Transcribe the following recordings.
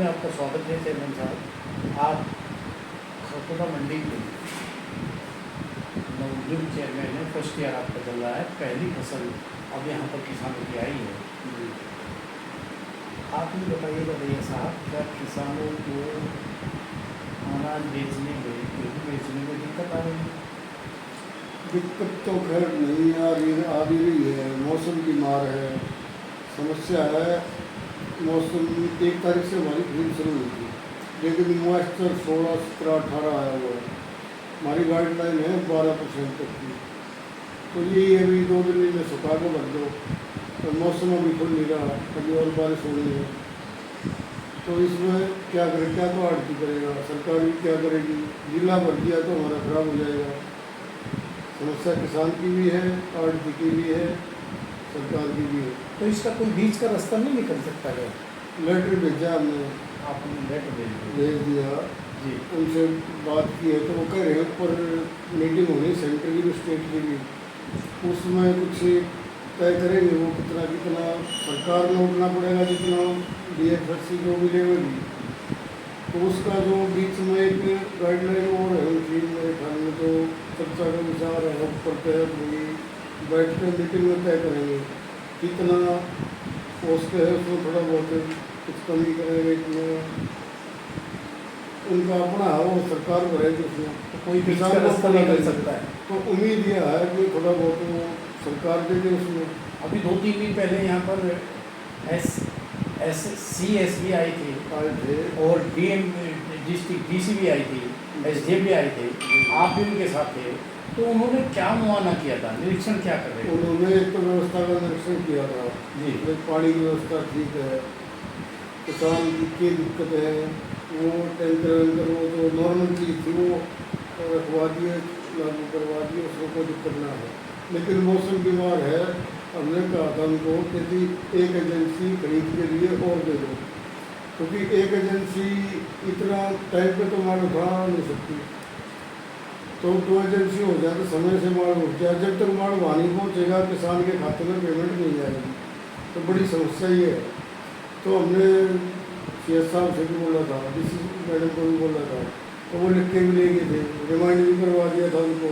में आपका स्वागत है चेयरमैन साहब। आप खरखोदा मंडी के नवनियुक्त चेयरमैन है, फर्स्ट ईयर आपका चल रहा है, पहली फसल अब यहाँ पर किसानों की आई है। आप ये बताइएगा भैया साहब, क्या किसानों को अनाज बेचने में, गेहूँ बेचने में दिक्कत आ रही है? दिक्कत तो खैर नहीं आ भी रही है, मौसम की मार है, समस्या है। मौसम 1 तारीख से हमारी खरीद शुरू हुई थी, लेकिन मॉइस्चर 16, 17, 18 आया हुआ है। हमारी गाइडलाइन है 12% तक की, तो यही अभी 2 दिन में सुखा के रख दो, तो मौसम अभी खुल नहीं रहा, कभी और बारिश हो रही है, तो इसमें क्या करें? क्या तो आड़ती करेगा, सरकार भी क्या करेगी? जिला भर दिया तो हमारा खराब हो जाएगा। समस्या किसान की भी है, आड़ती की भी है, सरकार की भी है। तो इसका कोई बीच का रास्ता नहीं निकल सकता है? लेटर भेजा हमने, आपने लेटर भेज दिया जी, उनसे बात की है, तो वो कह रहे हैं ऊपर मीटिंग होनी सेंटर की भी स्टेट की भी, उसमें कुछ तय करेंगे वो कितना कितना सरकार में उठना पड़ेगा, जितना DFSC जो भी लेवल, तो उसका जो बीच में एक गाइडलाइन और है उनकी, मेरे ख्याल में तो चर्चा का विचार है, ऊपर तय होगी, बैठ कर मीटिंग में तय करेंगे कितना पोस्ट है, उसमें थोड़ा बहुत कुछ कमी करेंगे, इसमें उनका अपना है, वो सरकार भरेगी उसमें, तो कोई बीच का किसान रास्ता को निकल सकता है? तो उम्मीद यह है कि थोड़ा बहुत वो सरकार दे दे उसमें। अभी 2-3 दिन पहले यहाँ पर CSB आई थी आए थे और DM डिस्ट्रिक्ट DC भी आई थी, SDM भी आए थे, आप भी उनके साथ थे, तो उन्होंने क्या मुआयना किया था, निरीक्षण क्या कर रहे थे? उन्होंने एक तो व्यवस्था का निरीक्षण किया था जी, पानी की व्यवस्था ठीक है, किसान की दिक्कत है, वो टैंकर वैंकर वो जो नॉर्मल चीज़ थी वो रखवा दिए, लागू करवा दिए, उसको कोई दिक्कत ना है। लेकिन मौसम बीमार है, हमने कहा था उनको कि एक एजेंसी खरीद के लिए और दे दो, क्योंकि एक एजेंसी इतना टाइम पे तो माल उठा नहीं सकती, तो 2 एजेंसी हो जाए तो समय से माल उठ जाए, जब तक माल वहाँ नहीं पहुँचेगा किसान के खाते में पेमेंट नहीं जाएगी, तो बड़ी समस्या ये है। तो हमने CS साहब से भी बोला था, DC मैडम को भी बोला था, तो वो लिख के भी ले गए थे, रिमाइंड भी करवा दिया था उनको,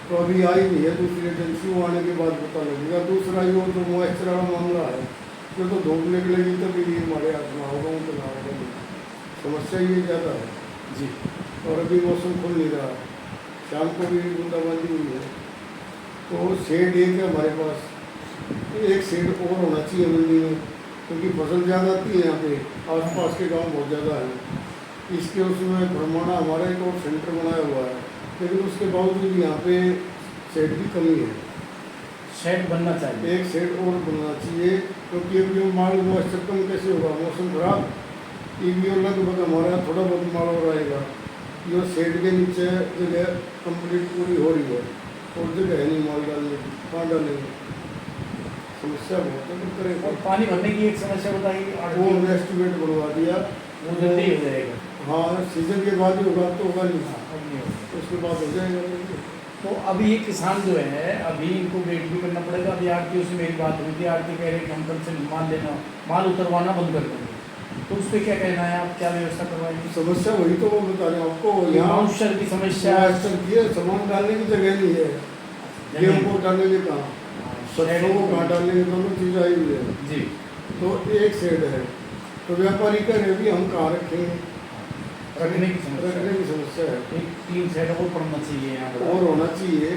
तो अभी आई नहीं है दूसरी एजेंसी, वो आने के बाद पता लगेगा। दूसरा ये जो मॉइस्चर वाला मामला है, जो तो धूप निकलेगी तभी ये हमारे हाथ में होगा, उनको ना होगा, समस्या ये ज़्यादा है जी। और अभी मौसम खुल नहीं रहा, शाम को भी बूंदाबांदी हुई है, तो शेड एक है हमारे पास, एक शेड और होना चाहिए मंडी में, क्योंकि फसल ज़्यादा आती है यहाँ पे, आसपास के गांव बहुत ज़्यादा हैं, इसके उसमें भरमाना हमारा एक और सेंटर बनाया हुआ है, लेकिन उसके बावजूद यहाँ पे शेड की कमी है। शेड बनना चाहिए, एक शेड और बनना चाहिए, क्योंकि अभी जो माल मॉइस्चर कम कैसे होगा, मौसम खराब, EBO लगभग हमारा थोड़ा बहुत माल और आएगा, ये शेड के नीचे जगह कंप्लीट पूरी हो रही है और जगह है नहीं माल डालने की, कहाँ डालेंगे, समस्या बहुत है, तो करें और पानी भरने की एक समस्या बताइए। वो एस्टिमेट बनवा दिया, वो जल्दी हो जाएगा? हाँ, सीजन के बाद ही होगा, तो होगा नहीं, अब नहीं होगा। उसके बाद हो जाएगा। तो अभी ये किसान जो है, अभी इनको वेट भी करना पड़ेगा। अभी आरटीओ से मेरी बात हुई थी, आरटी कह रहे हैं कि हम कल से माल उतरवाना बंद कर देंगे, तो उस पर क्या कहना है, आप क्या व्यवस्था करवाएंगे? समस्या वही तो वो बता रहे हैं आपको, यहाँ मॉइस्चर की समस्या, सामान डालने की जगह नहीं है, गेहूँ को डालने के कहाँ, सरसों को कहाँ डालने के, दोनों चीज़ आई हुई है जी। तो एक शेड है, तो व्यापारी कह रहे भी हम कहाँ रखेंगे, रखने की समस्या है, एक 3 शेड और पड़ना चाहिए यहाँ पर, और होना चाहिए।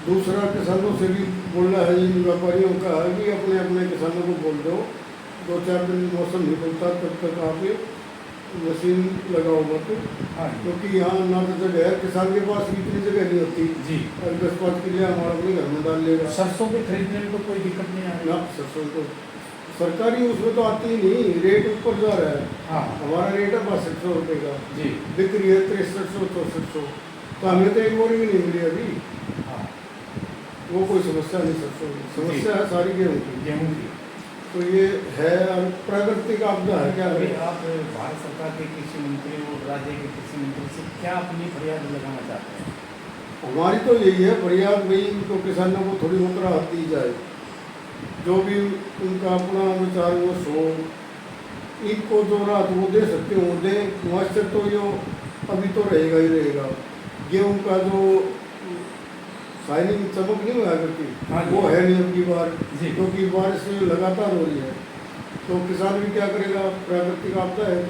दूसरा, किसानों से भी बोल रहा है, इन व्यापारियों का है कि अपने अपने किसानों को बोल दो, 2-4 दिन मौसम नहीं खुलता तब तक आप मशीन लगाओ मत, क्योंकि यहाँ ना तो जगह है, किसान के पास इतनी जगह नहीं होती जी, और 10-5 किलो हमारा अपने घर में डाल लेगा। सरसों के खरीदने में तो कोई दिक्कत नहीं आएगी ना, सरसों तो सरकारी उसमें तो आती ही नहीं, रेट ऊपर जा रहा है। हाँ, हमारा रेट है 6200 रुपये का, जी, बिक्री है 6300-6400, तो हमें तो एक बोरी भी नहीं मिली अभी। हाँ, वो कोई समस्या नहीं, सरसों की समस्या है सारी गेहूँ की, तो ये है। और प्राकृतिक आपदा है, क्या अभी करें? आप भारत सरकार के कृषि मंत्री और राज्य के कृषि मंत्री से क्या अपनी फरियाद लगाना चाहते हैं? हमारी तो यही है फरियाद, भाई इनको किसानों को थोड़ी बहुत राहत दी जाए, जो भी उनका अपना विचार वो सो, ईद को जो रात वो दे सकते हो दे, मॉइस्चर तो यो अभी तो रहेगा ही रहेगा। गेहूँ का जो शाइनिंग चमक नहीं हुआ करती, हाँ जी। वो है नहीं अब की बार, जी। क्योंकि बारिश लगातार हो रही है। तो किसान भी क्या करेगा, प्राकृतिक आपदा है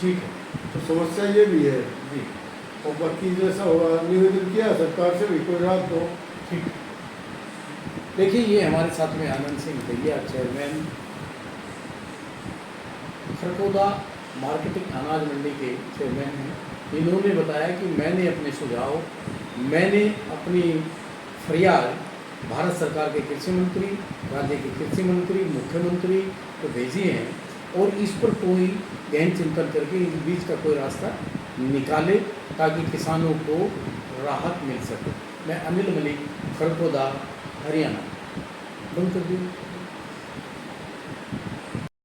ठीक है। तो समस्या ये भी है। जी। और बाकी जैसा होगा निवेदन किया सरकार से भी कोई राहत दो। ठीक। देखिए, ये हमारे साथ में आनंद सिंह भैया, चेयरमैन खरकोदा मार्केटिंग अनाज मंडी के चेयरमैन हैं। इन्होंने बताया कि मैंने अपने सुझाव, मैंने अपनी फरियाद भारत सरकार के कृषि मंत्री, राज्य के कृषि मंत्री, मुख्यमंत्री को भेजी हैं और इस पर कोई गहन चिंतन करके इस बीच का कोई रास्ता निकाले ताकि किसानों को राहत मिल सके। मैं अनिल मलिक, खरकोदा, हरियाणा। बंद कर दूँ।